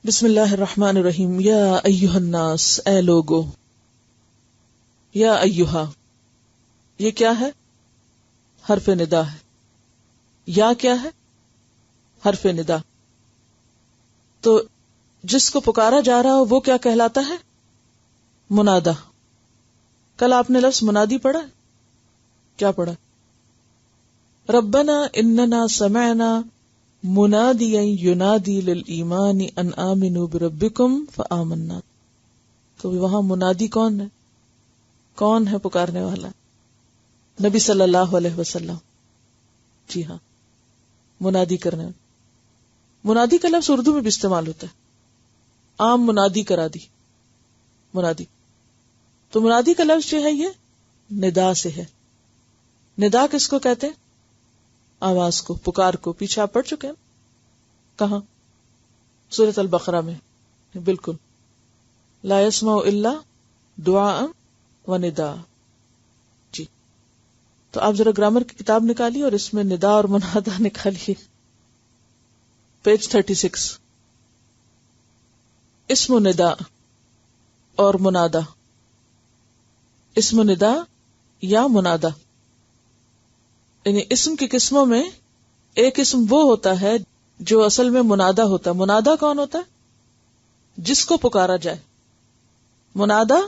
بسم اللہ الرحمن الرحیم. یا ایہا الناس، اے لوگو. یا ایہا یہ کیا ہے؟ حرف ندا ہے. یا کیا ہے؟ حرف ندا. تو جس کو پکارا جا رہا ہو وہ کیا کہلاتا ہے؟ منادا. کل آپ نے لفظ منادی پڑھا؟ کیا پڑھا؟ ربنا اننا سمعنا منادیا ینادی للایمان ان آمنوا بربکم فآمنا. تو وہاں منادی کون ہے؟ کون ہے پکارنے والا؟ نبی صلی اللہ علیہ وسلم. جی ہاں، منادی کرنے والا. منادی کا لفظ اردو میں بھی استعمال ہوتا ہے. عام منادی کرا دی، منادی. تو منادی کا لفظ جو ہے یہ ندا سے ہے. ندا کس کو کہتے ہیں؟ آواز کو، پکار کو. پیچھے آپ پڑھ چکے ہیں. کہاں؟ سورۃ البقرہ میں. بالکل. لا يسمع الا دعاء و ندا. جی تو آپ ذرا گرامر کی کتاب نکالیے اور اس میں ندا اور منادا نکالیے. پیج 36. اسم ندا اور منادا. اسم ندا یا منادا، یعنی اسم کی قسموں میں ایک اسم وہ ہوتا ہے جو اصل میں منادا ہوتا ہے. منادا کون ہوتا ہے؟ جس کو پکارا جائے. منادا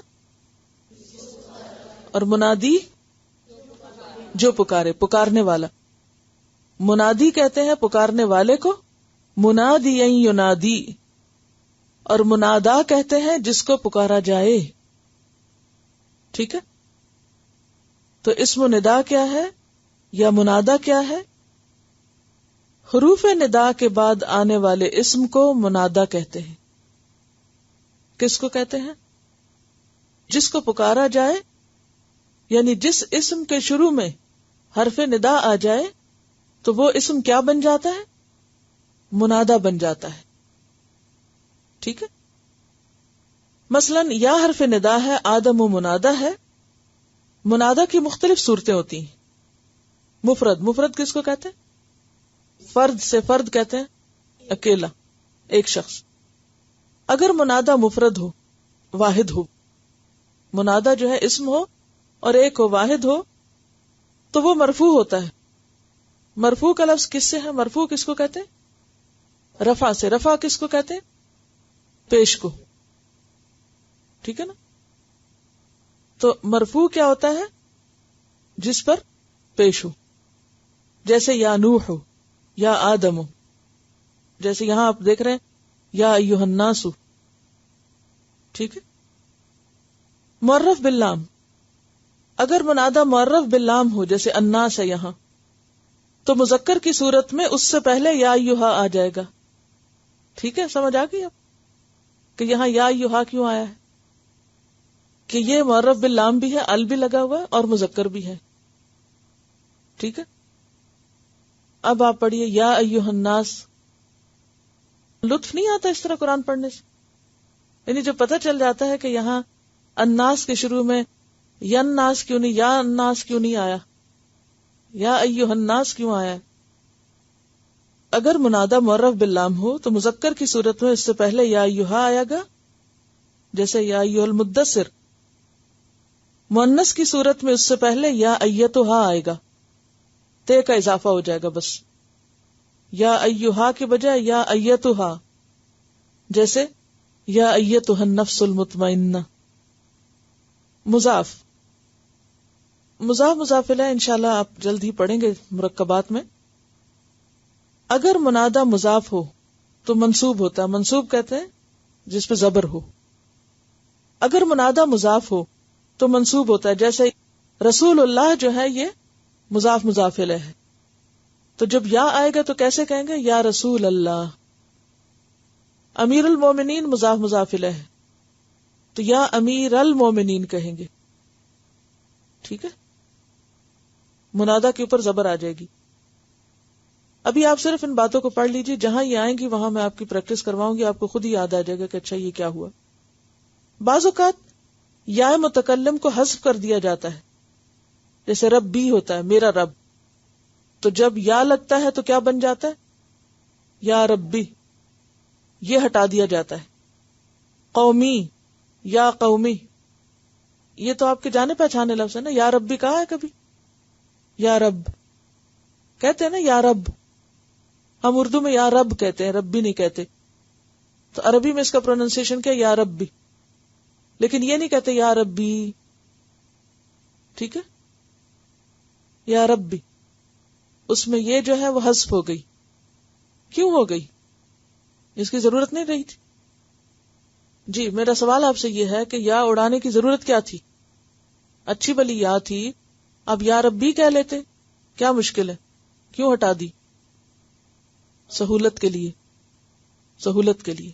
اور منادی جو پکارے، پکارنے والا. منادی کہتے ہیں پکارنے والے کو، منادی ینادی. اور منادا کہتے ہیں جس کو پکارا جائے. ٹھیک ہے. تو اسم ندا کیا ہے یا منادا کیا ہے؟ حروف ندا کے بعد آنے والے اسم کو منادا کہتے ہیں. کس کو کہتے ہیں؟ جس کو پکارا جائے، یعنی جس اسم کے شروع میں حرف ندا آ جائے تو وہ اسم کیا بن جاتا ہے؟ منادا بن جاتا ہے. ٹھیک ہے. مثلا یا حرف ندا ہے، آدم و منادا ہے. منادا کی مختلف صورتیں ہوتی ہیں. مفرد، مفرد کس کو کہتے ہیں؟ فرد سے فرد کہتے ہیں اکیلا، ایک شخص. اگر منادا مفرد ہو، واحد ہو، منادا جو ہے اسم ہو اور ایک ہو، واحد ہو، تو وہ مرفوع ہوتا ہے. مرفوع کا لفظ کس سے ہے؟ مرفوع کس کو کہتے ہیں؟ رفع سے. رفع کس کو کہتے ہیں؟ پیش کو. ٹھیک ہے نا. تو مرفوع کیا ہوتا ہے؟ جس پر پیش ہو. جیسے یا نوح ہو، یا آدم ہو. جیسے یہاں آپ دیکھ رہے ہیں یا ایھا الناس. ٹھیک ہے. معرف باللام. اگر منادا معرف باللام ہو، جیسے الناس ہے یہاں، تو مذکر کی صورت میں اس سے پہلے یا ایھا آ جائے گا. ٹھیک ہے، سمجھ آ گئی اب کہ یہاں یا ایھا کیوں آیا ہے؟ کہ یہ معرف باللام بھی ہے، ال بھی لگا ہوا ہے، اور مذکر بھی ہے. ٹھیک ہے. اب آپ پڑھیے یا ایھا الناس. لطف نہیں آتا اس طرح قرآن پڑھنے سے؟ یعنی جو پتہ چل جاتا ہے کہ یہاں الناس کے شروع میں یناس کیوں نہیں، یا الناس کیوں نہیں آیا، یا ایھا الناس کیوں آیا. اگر منادا معرف باللام ہو تو مذکر کی صورت میں اس سے پہلے یا ایھا آئے گا، جیسے یا ایھا المدثر. مؤنث کی صورت میں اس سے پہلے یا ایتھا آئے گا، تے کا اضافہ ہو جائے گا بس. یا ایھا کے بجائے یا ایتھا، جیسے یا ایتھا النفس المطمئنہ. مضاف، مضاف مضاف الیہ انشاءاللہ آپ جلد ہی پڑھیں گے مرکبات میں. اگر منادا مضاف ہو تو منصوب ہوتا ہے. منصوب کہتے ہیں جس پہ زبر ہو. اگر منادا مضاف ہو تو منصوب ہوتا ہے. جیسے رسول اللہ جو ہے یہ مضاف مضاف الیہ ہے، تو جب یا آئے گا تو کیسے کہیں گے؟ یا رسول اللہ. امیر المومنین مضاف مضاف الیہ ہے، تو یا امیر المومنین کہیں گے. ٹھیک ہے. منادا کے اوپر زبر آ جائے گی. ابھی آپ صرف ان باتوں کو پڑھ لیجیے، جہاں یہ آئیں گی وہاں میں آپ کی پریکٹس کرواؤں گی. آپ کو خود ہی یاد آ جائے گا کہ اچھا یہ کیا ہوا. بعض اوقات یا متکلم کو حذف کر دیا جاتا ہے، جیسے رب بھی ہوتا ہے، میرا رب. تو جب یا لگتا ہے تو کیا بن جاتا ہے؟ یا ربی. یہ ہٹا دیا جاتا ہے. قومی یا قومی یہ تو آپ کے جانے پہچانے لفظ ہے نا. یا رب بھی کہا ہے کبھی؟ یا رب کہتے ہیں نا, یا رب. ہم اردو میں یا رب کہتے ہیں, رب بھی نہیں کہتے. تو عربی میں اس کا پروننسیشن کیا؟ یا رب بھی. لیکن یہ نہیں کہتے یا ربی, ٹھیک ہے, یا رب بھی. اس میں یہ جو ہے وہ حذف ہو گئی. کیوں ہو گئی؟ اس کی ضرورت نہیں رہی تھی. جی میرا سوال آپ سے یہ ہے کہ یا اڑانے کی ضرورت کیا تھی؟ اچھی بلی یا تھی, اب یا رب بھی کہہ لیتے, کیا مشکل ہے؟ کیوں ہٹا دی؟ سہولت کے لیے, سہولت کے لیے.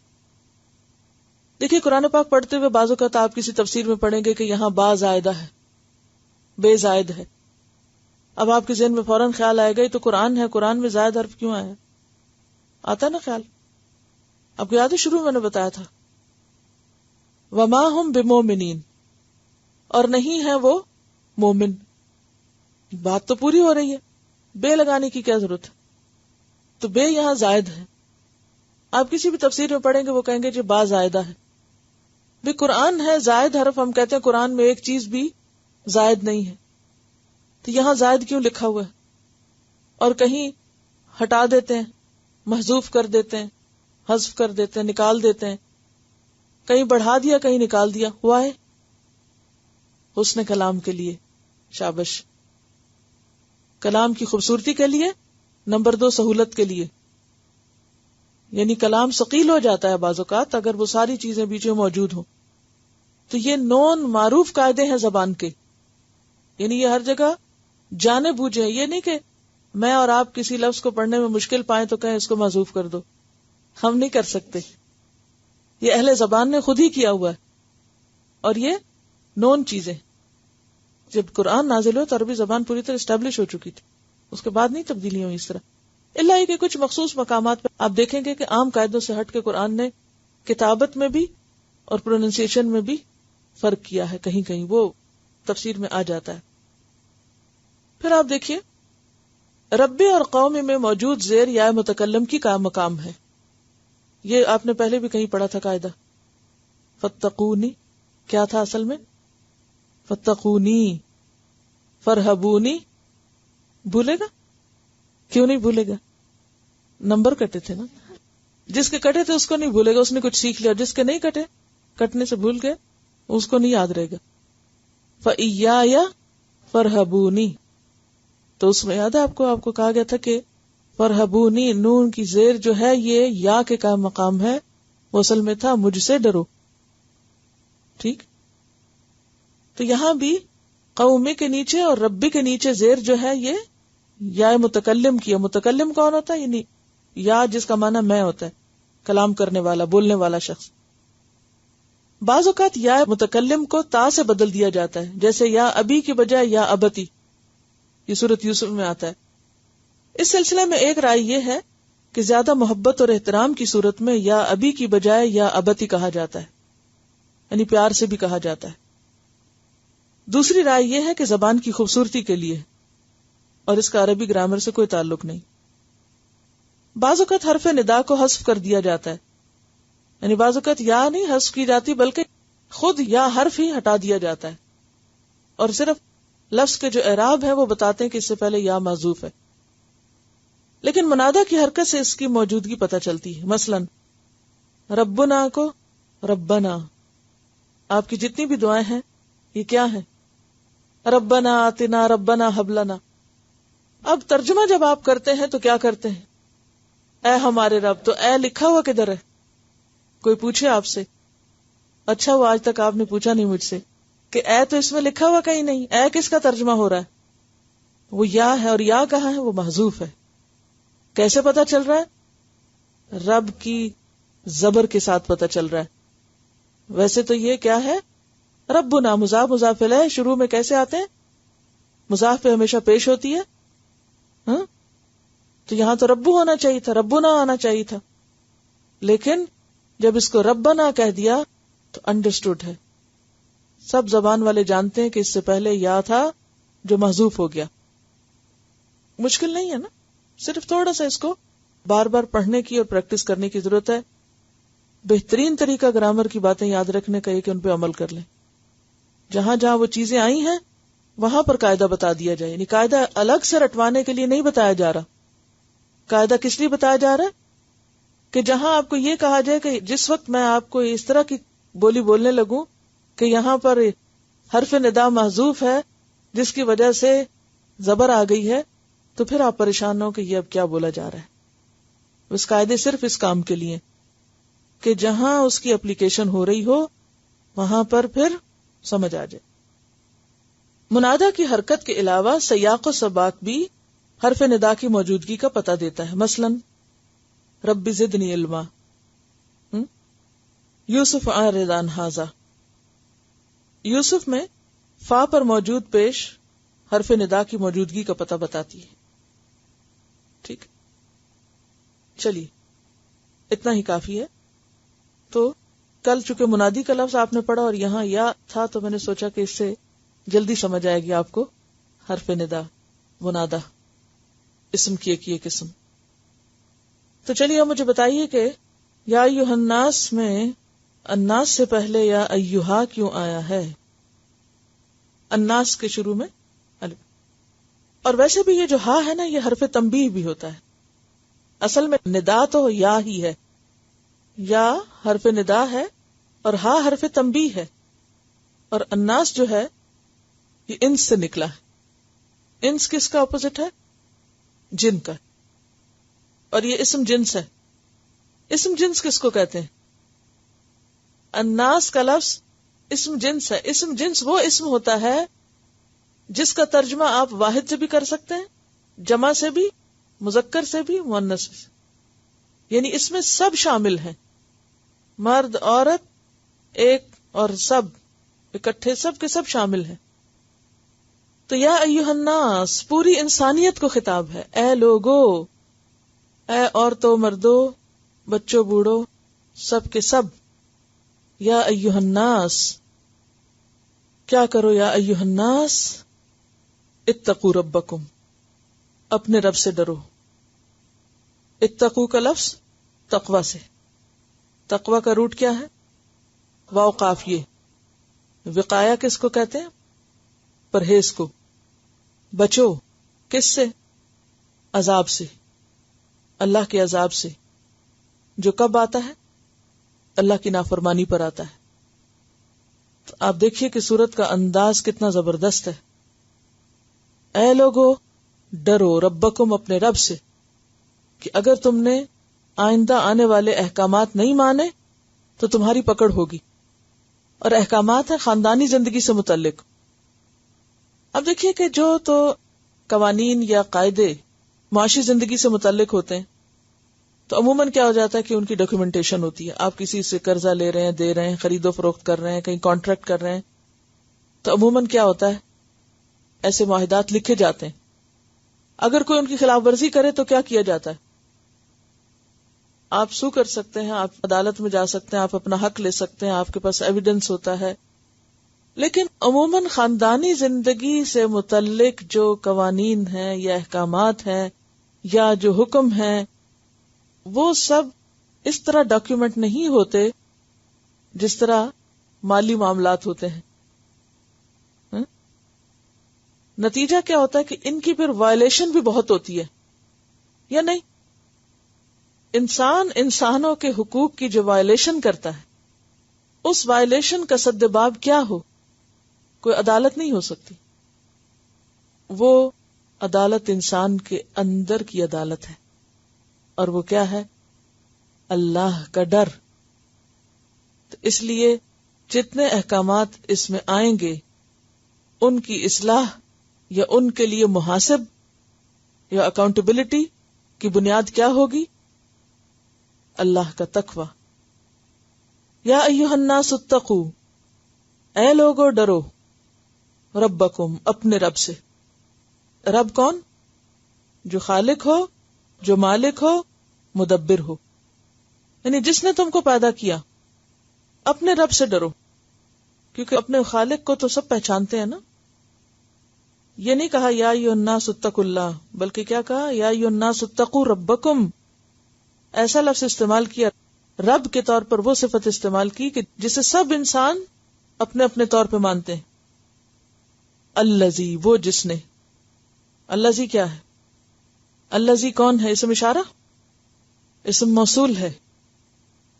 دیکھیے قرآن پاک پڑھتے ہوئے بعض اوقات آپ کسی تفسیر میں پڑھیں گے کہ یہاں با زائدہ ہے, بے زائد ہے. اب آپ کے ذہن میں فوراً خیال آئے گا یہ تو قرآن ہے, قرآن میں زائد حرف کیوں آیا؟ آتا نا خیال؟ آپ کو یاد ہے شروع میں نے بتایا تھا وما ہم بمومنین, اور نہیں ہے وہ مومن. بات تو پوری ہو رہی ہے, بے لگانے کی کیا ضرورت ہے؟ تو بے یہاں زائد ہے. آپ کسی بھی تفسیر میں پڑھیں گے وہ کہیں گے جو با زائدہ ہے. بھی قرآن ہے زائد حرف, ہم کہتے ہیں قرآن میں ایک چیز بھی زائد نہیں ہے, تو یہاں زائد کیوں لکھا ہوا ہے؟ اور کہیں ہٹا دیتے ہیں, محذوف کر دیتے ہیں, حذف کر دیتے ہیں, نکال دیتے ہیں. کہیں بڑھا دیا کہیں نکال دیا. ہوا ہے حسن کلام کے لیے, شابش. کلام کی خوبصورتی کے لیے, نمبر 2 سہولت کے لیے. یعنی کلام ثقیل ہو جاتا ہے بعض اوقات اگر وہ ساری چیزیں بیچ میں موجود ہوں. تو یہ نون معروف قاعدے ہیں زبان کے, یعنی یہ ہر جگہ جانے بوجھے. یہ نہیں کہ میں اور آپ کسی لفظ کو پڑھنے میں مشکل پائیں تو کہیں اس کو معذوف کر دو, ہم نہیں کر سکتے. یہ اہل زبان نے خود ہی کیا ہوا ہے. اور یہ نون چیزیں, جب قرآن نازل ہو تو عربی زبان پوری طرح اسٹیبلش ہو چکی تھی, اس کے بعد نہیں تبدیلی ہوئی اس طرح. اللہ ہی کہ کچھ مخصوص مقامات پہ آپ دیکھیں گے کہ عام قاعدوں سے ہٹ کے قرآن نے کتابت میں بھی اور پروننسیشن میں بھی فرق کیا ہے. کہیں کہیں وہ تفسیر میں آ جاتا ہے. پھر آپ دیکھیے ربی اور قوم میں موجود زیر یا متکلم کی کا مقام ہے. یہ آپ نے پہلے بھی کہیں پڑھا تھا قاعدہ. فتقونی کیا تھا اصل میں؟ فتقونی, فرہبونی. بھولے گا؟ کیوں نہیں بھولے گا؟ نمبر کٹے تھے نا. جس کے کٹے تھے اس کو نہیں بھولے گا, اس نے کچھ سیکھ لیا. جس کے نہیں کٹے, کٹنے سے بھول گئے, اس کو نہیں یاد رہے گا. فَإِيَّايَ فَارْهَبُونِي, تو اس میں یاد ہے آپ کو کہا گیا تھا کہ فرہبونی نون کی زیر جو ہے یہ یا کے کا مقام ہے, وہ اصل میں تھا مجھ سے ڈرو. ٹھیک, تو یہاں بھی قومی کے نیچے اور ربی کے نیچے زیر جو ہے یہ یا متکلم کیا. متکلم کون ہوتا ہے؟ یعنی یا جس کا معنی میں ہوتا ہے, کلام کرنے والا, بولنے والا شخص. بعض اوقات یا متکلم کو تا سے بدل دیا جاتا ہے, جیسے یا ابی کی بجائے یا ابتی, یہ سورۃ یوسف میں آتا ہے. اس سلسلے میں ایک رائے یہ ہے کہ زیادہ محبت اور احترام کی صورت میں یا ابی کی بجائے یا ابتی کہا جاتا ہے, یعنی پیار سے بھی کہا جاتا ہے. دوسری رائے یہ ہے کہ زبان کی خوبصورتی کے لیے, اور اس کا عربی گرامر سے کوئی تعلق نہیں. بعض اوقات حرف ندا کو حذف کر دیا جاتا ہے, یعنی بعض اوقات یا نہیں حذف کی جاتی بلکہ خود یا حرف ہی ہٹا دیا جاتا ہے, اور صرف لفظ کے جو اعراب ہے وہ بتاتے ہیں کہ اس سے پہلے یا محذوف ہے. لیکن منادہ کی حرکت سے اس کی موجودگی پتہ چلتی ہے. مثلاً ربنا کو ربنا, آپ کی جتنی بھی دعائیں ہیں یہ کیا ہیں؟ ربنا آتنا, ربنا حب لنا. اب ترجمہ جب آپ کرتے ہیں تو کیا کرتے ہیں؟ اے ہمارے رب. تو اے لکھا ہوا کدھر ہے؟ کوئی پوچھے آپ سے, اچھا وہ آج تک آپ نے پوچھا نہیں مجھ سے کہ اے تو اس میں لکھا ہوا کہیں نہیں. اے کس کا ترجمہ ہو رہا ہے؟ وہ یا ہے, اور یا کہاں ہے؟ وہ محذوف ہے. کیسے پتا چل رہا ہے؟ رب کی زبر کے ساتھ پتا چل رہا ہے. ویسے تو یہ کیا ہے؟ ربنا مضاف مضاف الیہ, شروع میں کیسے آتے ہیں؟ مضاف پہ ہمیشہ پیش ہوتی ہے. ہاں تو یہاں تو ربو ہونا چاہیے تھا, ربنا آنا چاہیے تھا. لیکن جب اس کو ربنا کہہ دیا تو انڈرسٹوڈ ہے, سب زبان والے جانتے ہیں کہ اس سے پہلے یا تھا جو محذوف ہو گیا. مشکل نہیں ہے نا, صرف تھوڑا سا اس کو بار بار پڑھنے کی اور پریکٹس کرنے کی ضرورت ہے. بہترین طریقہ گرامر کی باتیں یاد رکھنے کا یہ کہ ان پہ عمل کر لیں. جہاں جہاں وہ چیزیں آئی ہیں وہاں پر قاعدہ بتا دیا جائے. یعنی قاعدہ الگ سے رٹوانے کے لیے نہیں بتایا جا رہا. قاعدہ کس لیے بتایا جا رہا ہے کہ جہاں آپ کو یہ کہا جائے کہ جس وقت میں آپ کو اس طرح کی بولی بولنے لگوں کہ یہاں پر حرف ندا محذوف ہے جس کی وجہ سے زبر آ گئی ہے، تو پھر آپ پریشان نہ ہو کہ یہ اب کیا بولا جا رہا ہے. اس قاعدے صرف اس کام کے لیے کہ جہاں اس کی اپلیکیشن ہو رہی ہو وہاں پر پھر سمجھ آ جائے. منادا کی حرکت کے علاوہ سیاق و سباق بھی حرف ندا کی موجودگی کا پتہ دیتا ہے. مثلا رب زدنی علما، یوسف اعرض عن ھذا. یوسف میں فا پر موجود پیش حرف ندا کی موجودگی کا پتہ بتاتی ہے. ٹھیک، چلیے اتنا ہی کافی ہے. تو کل چونکہ منادی کا لفظ آپ نے پڑھا اور یہاں یا تھا تو میں نے سوچا کہ اس سے جلدی سمجھ آئے گی آپ کو حرف ندا منادا اسم کی ایک قسم. تو چلیے اب مجھے بتائیے کہ یا ایھا الناس میں الناس سے پہلے یا ایھا کیوں آیا ہے؟ الناس کے شروع میں الف. اور ویسے بھی یہ جو ہا ہے نا یہ حرف تنبیہ بھی ہوتا ہے. اصل میں ندا تو یا ہی ہے، یا حرف ندا ہے اور ہا حرف تنبیہ ہے. اور الناس جو ہے یہ انس سے نکلا ہے. انس کس کا اپوزٹ ہے؟ جن کا. اور یہ اسم جنس ہے. اسم جنس کس کو کہتے ہیں؟ الناس کا لفظ اسم جنس ہے. اسم جنس وہ اسم ہوتا ہے جس کا ترجمہ آپ واحد سے بھی کر سکتے ہیں، جمع سے بھی، مذکر سے بھی، مؤنث سے. یعنی اس میں سب شامل ہیں، مرد عورت ایک اور سب اکٹھے، سب کے سب شامل ہیں. تو یا ایھا الناس پوری انسانیت کو خطاب ہے. اے لوگو، اے عورتوں مردوں بچوں بوڑھوں سب کے سب. یا ایھا الناس کیا کرو؟ یا ایھا الناس اتقوا ربکم اپنے رب سے ڈرو. اتقوا کا لفظ تقوی سے. تقوی کا روٹ کیا ہے؟ واو قاف. یہ وقایا کس کو کہتے ہیں؟ پرہیز کو. بچو کس سے؟ عذاب سے، اللہ کے عذاب سے جو کب آتا ہے؟ اللہ کی نافرمانی پر آتا ہے. تو آپ دیکھیے کہ سورت کا انداز کتنا زبردست ہے. اے لوگو ڈرو ربکم اپنے رب سے، کہ اگر تم نے آئندہ آنے والے احکامات نہیں مانے تو تمہاری پکڑ ہوگی. اور احکامات ہیں خاندانی زندگی سے متعلق. اب دیکھیے کہ جو تو قوانین یا قاعدے معاشی زندگی سے متعلق ہوتے ہیں تو عموماً کیا ہو جاتا ہے کہ ان کی ڈاکیومنٹیشن ہوتی ہے. آپ کسی سے قرضہ لے رہے ہیں، دے رہے ہیں، خرید و فروخت کر رہے ہیں، کہیں کانٹریکٹ کر رہے ہیں تو عموماً کیا ہوتا ہے، ایسے معاہدات لکھے جاتے ہیں. اگر کوئی ان کی خلاف ورزی کرے تو کیا کیا جاتا ہے؟ آپ سو کر سکتے ہیں، آپ عدالت میں جا سکتے ہیں، آپ اپنا حق لے سکتے ہیں، آپ کے پاس ایویڈنس ہوتا ہے. لیکن عموماً خاندانی زندگی سے متعلق جو قوانین ہیں یا احکامات ہیں یا جو حکم ہیں وہ سب اس طرح ڈاکیومنٹ نہیں ہوتے جس طرح مالی معاملات ہوتے ہیں. نتیجہ کیا ہوتا ہے کہ ان کی پھر وائلیشن بھی بہت ہوتی ہے یا نہیں؟ انسانوں کے حقوق کی جو وائلیشن کرتا ہے اس وائلیشن کا سد باب کیا ہو؟ کوئی عدالت نہیں ہو سکتی. وہ عدالت انسان کے اندر کی عدالت ہے اور وہ کیا ہے؟ اللہ کا ڈر. تو اس لیے جتنے احکامات اس میں آئیں گے ان کی اصلاح یا ان کے لیے محاسب یا اکاؤنٹیبلٹی کی بنیاد کیا ہوگی؟ اللہ کا تقوی. یا ایھا الناس اتقوا اے لوگو ڈرو ربکم اپنے رب سے. رب کون؟ جو خالق ہو، جو مالک ہو، مدبر ہو، یعنی جس نے تم کو پیدا کیا. اپنے رب سے ڈرو کیونکہ اپنے خالق کو تو سب پہچانتے ہیں نا. یہ نہیں کہا یا ایھا الناس اتقوا اللہ، بلکہ کیا کہا؟ یا ایھا الناس اتقوا ربکم. ایسا لفظ استعمال کیا رب کے طور پر وہ صفت استعمال کی کہ جسے سب انسان اپنے اپنے طور پہ مانتے ہیں. الذی، وہ جس نے. الذی کیا ہے؟ الذی کون ہے؟ اسم اشارہ، اسم موصول ہے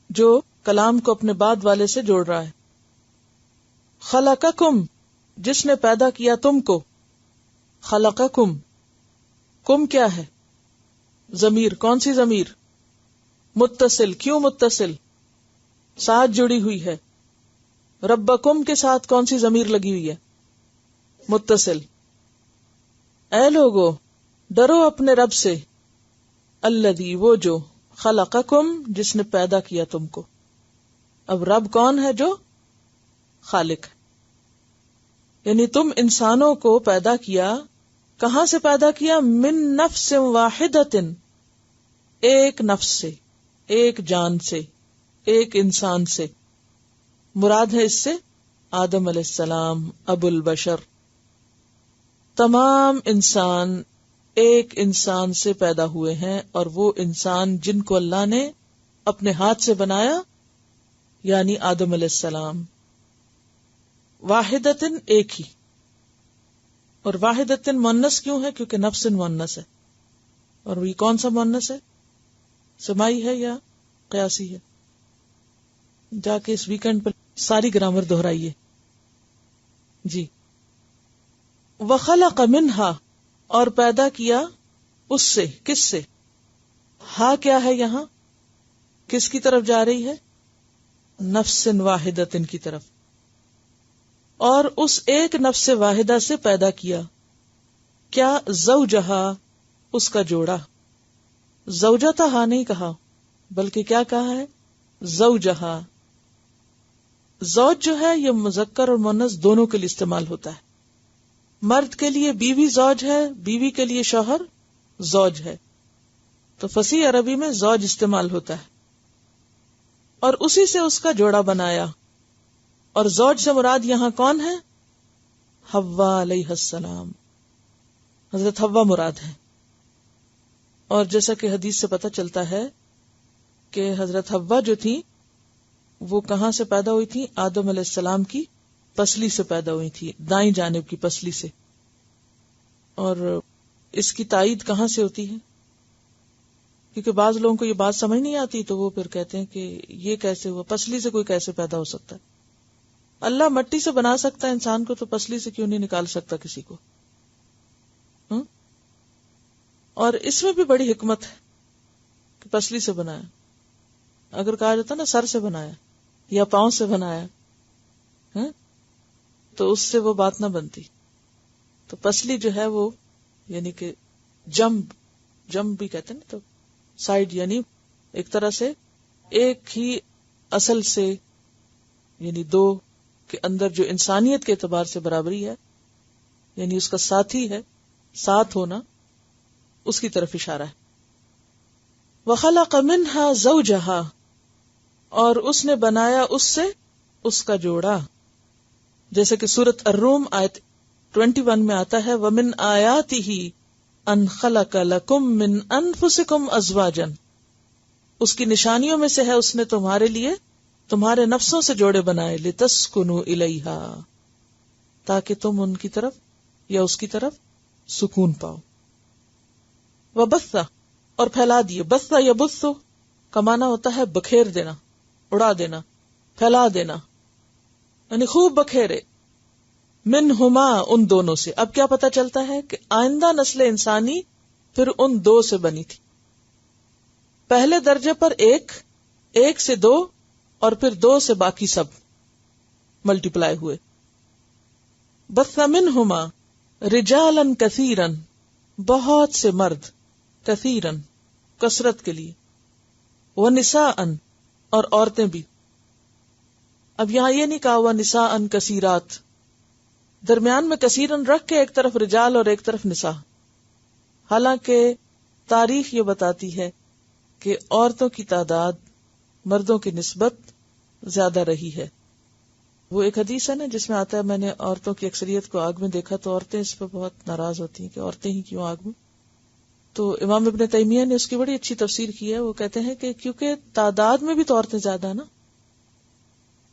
جو کلام کو اپنے بعد والے سے جوڑ رہا ہے. خلقکم، جس نے پیدا کیا تم کو. خلقکم، کم کیا ہے؟ ضمیر. کون سی ضمیر؟ متصل. کیوں متصل؟ ساتھ جڑی ہوئی ہے. ربکم کے ساتھ کون سی ضمیر لگی ہوئی ہے؟ متصل. اے لوگو ڈرو اپنے رب سے. الذی، وہ جو. خلقکم، جس نے پیدا کیا تم کو. اب رب کون ہے؟ جو خالق ہے. یعنی تم انسانوں کو پیدا کیا. کہاں سے پیدا کیا؟ من نفس واحدۃ، ایک نفس سے، ایک جان سے، ایک انسان سے. مراد ہے اس سے آدم علیہ السلام، ابو البشر. تمام انسان ایک انسان سے پیدا ہوئے ہیں، اور وہ انسان جن کو اللہ نے اپنے ہاتھ سے بنایا، یعنی آدم علیہ السلام. واحدتن، ایک ہی. اور واحدتن مؤنث کیوں ہے؟ کیونکہ نفس مؤنث ہے. اور یہ کون سا مؤنث ہے؟ سمائی ہے یا قیاسی ہے؟ جا کے اس ویکنڈ پر ساری گرامر دہرائیے. جی. وخلق منہا، اور پیدا کیا اس سے. کس سے؟ ہاں کیا ہے یہاں؟ کس کی طرف جا رہی ہے؟ نفس واحدتن کی طرف. اور اس ایک نفس واحدہ سے پیدا کیا کیا؟ زوجہا، اس کا جوڑا. زوجہ ہاں نہیں کہا، بلکہ کیا کہا ہے؟ زوجہا. زوج جو ہے یہ مذکر اور مؤنث دونوں کے لیے استعمال ہوتا ہے. مرد کے لیے بیوی زوج ہے، بیوی کے لیے شوہر زوج ہے. تو فصیح عربی میں زوج استعمال ہوتا ہے. اور اسی سے اس کا جوڑا بنایا. اور زوج سے مراد یہاں کون ہے؟ حوا علیہ السلام. حضرت حوا مراد ہے. اور جیسا کہ حدیث سے پتہ چلتا ہے کہ حضرت حوا جو تھی وہ کہاں سے پیدا ہوئی تھی؟ آدم علیہ السلام کی پسلی سے پیدا ہوئی تھی، دائیں جانب کی پسلی سے. اور اس کی تائید کہاں سے ہوتی ہے؟ کیونکہ بعض لوگوں کو یہ بات سمجھ نہیں آتی تو وہ پھر کہتے ہیں کہ یہ کیسے ہوا، پسلی سے کوئی کیسے پیدا ہو سکتا ہے؟ اللہ مٹی سے بنا سکتا ہے انسان کو، تو پسلی سے کیوں نہیں نکال سکتا کسی کو؟ اور اس میں بھی بڑی حکمت ہے کہ پسلی سے بنایا. اگر کہا جاتا نا سر سے بنایا یا پاؤں سے بنایا تو اس سے وہ بات نہ بنتی. تو پسلی جو ہے وہ یعنی کہ جمب بھی کہتے ہیں نا، تو سائڈ یعنی ایک طرح سے ایک ہی اصل سے، یعنی دو کے اندر جو انسانیت کے اعتبار سے برابری ہے، یعنی اس کا ساتھی ہے، ساتھ ہونا، اس کی طرف اشارہ ہے. وَخَلَقَ مِنْهَا زَوْجَهَا، اور اس نے بنایا اس سے اس کا جوڑا. جیسے کہ سورۃ الروم آیت 21 میں آتا ہے وَمِنْ آیَاتِهِ أَنْ خَلَقَ لَكُمْ مِنْ أَنفُسِكُمْ أَزْوَاجًا، اس کی نشانیوں میں سے ہے اس نے تمہارے لیے تمہارے نفسوں سے جوڑے بنائے. لِتَسْكُنُوا إِلَيْهَا، تاکہ تم ان کی طرف یا اس کی طرف سکون پاؤ. وَبَثَّ، اور پھیلا دیے. بث یبث کا معنی ہوتا ہے بکھیر دینا، اڑا دینا، پھیلا دینا، یعنی خوب بکھیرے. منہما، ان دونوں سے. اب کیا پتا چلتا ہے کہ آئندہ نسل انسانی پھر ان دو سے بنی تھی. پہلے درجے پر ایک سے دو، اور پھر دو سے باقی سب ملٹیپلائی ہوئے. بث منہما رجالا کثیرا، بہت سے مرد، کثیرا کثرت کے لیے، ونساء، اور عورتیں بھی. اب یہاں یہ نہیں کہا ہوا نساء کثیرات، درمیان میں کثیرن رکھ کے ایک طرف رجال اور ایک طرف نساء. حالانکہ تاریخ یہ بتاتی ہے کہ عورتوں کی تعداد مردوں کی نسبت زیادہ رہی ہے. وہ ایک حدیث ہے نا جس میں آتا ہے میں نے عورتوں کی اکثریت کو آگ میں دیکھا تو عورتیں اس پہ بہت ناراض ہوتی ہیں کہ عورتیں ہی کیوں آگ میں. تو امام ابن تیمیہ نے اس کی بڑی اچھی تفسیر کی ہے. وہ کہتے ہیں کہ کیونکہ تعداد میں بھی تو عورتیں زیادہ ہیں نا،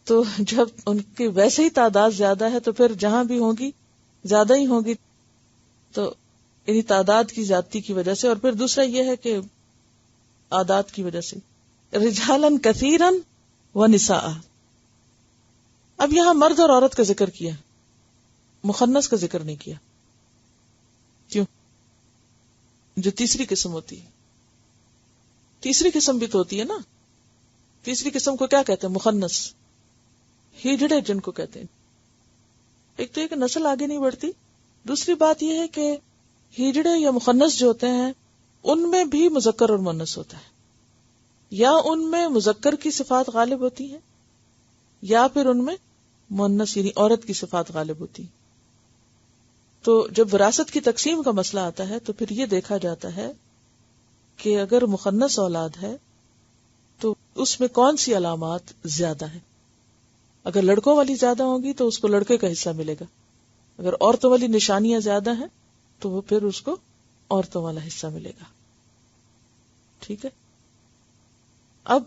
تو جب ان کی ویسے ہی تعداد زیادہ ہے تو پھر جہاں بھی ہوں گی زیادہ ہی ہوں گی، تو یعنی تعداد کی زیادتی کی وجہ سے. اور پھر دوسرا یہ ہے کہ عادات کی وجہ سے رجالاً کثیراً ونساء. اب یہاں مرد اور عورت کا ذکر کیا، مخنث کا ذکر نہیں کیا. کیوں؟ جو تیسری قسم ہوتی ہے، تیسری قسم بھی تو ہوتی ہے نا. تیسری قسم کو کیا کہتے ہیں؟ مخنث، ہجڑے جن کو کہتے ہیں. ایک تو یہ کہ نسل آگے نہیں بڑھتی، دوسری بات یہ ہے کہ ہجڑے یا مخنث جو ہوتے ہیں ان میں بھی مذکر اور مؤنث ہوتا ہے، یا ان میں مذکر کی صفات غالب ہوتی ہیں یا پھر ان میں مؤنث یعنی عورت کی صفات غالب ہوتی ہیں. تو جب وراثت کی تقسیم کا مسئلہ آتا ہے تو پھر یہ دیکھا جاتا ہے کہ اگر مخنث اولاد ہے تو اس میں کون سی علامات زیادہ ہیں. اگر لڑکوں والی زیادہ ہوں گی تو اس کو لڑکے کا حصہ ملے گا، اگر عورتوں والی نشانیاں زیادہ ہیں تو وہ پھر اس کو عورتوں والا حصہ ملے گا. ٹھیک ہے. اب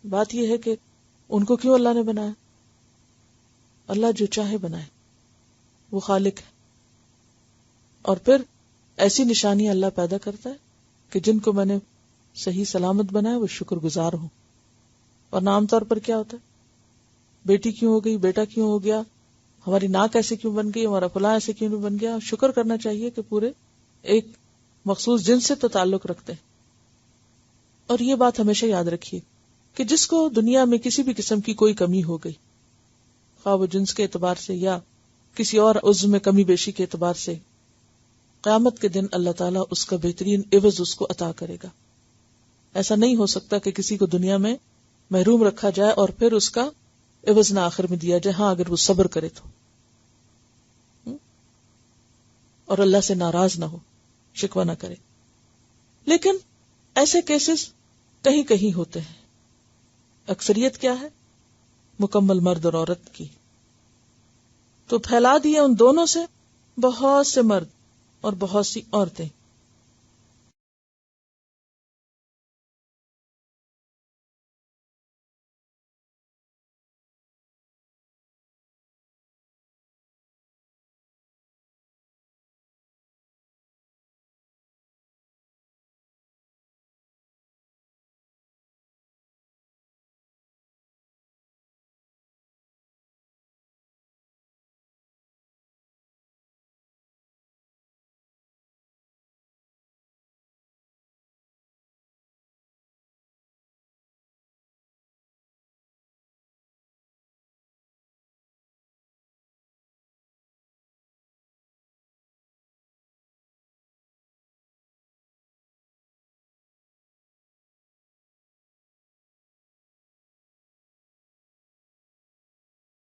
بات یہ ہے کہ ان کو کیوں اللہ نے بنایا؟ اللہ جو چاہے بنائے، وہ خالق ہے. اور پھر ایسی نشانیاں اللہ پیدا کرتا ہے کہ جن کو میں نے صحیح سلامت بنایا وہ شکر گزار ہوں. اور عام طور پر کیا ہوتا ہے؟ بیٹی کیوں ہو گئی، بیٹا کیوں ہو گیا، ہماری ناک ایسے کیوں بن گئی، ہمارا فلاں ایسے کیوں نہیں بن گیا. شکر کرنا چاہیے کہ پورے ایک مخصوص جنس سے تو تعلق رکھتے ہیں. اور یہ بات ہمیشہ یاد رکھیے کہ جس کو دنیا میں کسی بھی قسم کی کوئی کمی ہو گئی، خواہ وہ جنس کے اعتبار سے یا کسی اور عضو میں کمی بیشی کے اعتبار سے، قیامت کے دن اللہ تعالیٰ اس کا بہترین عوض اس کو عطا کرے گا. ایسا نہیں ہو سکتا کہ کسی کو دنیا میں محروم رکھا جائے اور پھر اس کا عوض نہ آخر میں دیا جائے. ہاں اگر وہ صبر کرے تو، اور اللہ سے ناراض نہ ہو، شکوہ نہ کرے. لیکن ایسے کیسز کہیں کہیں ہوتے ہیں. اکثریت کیا ہے؟ مکمل مرد اور عورت کی. تو پھیلا دیا ان دونوں سے بہت سے مرد اور بہت سی عورتیں.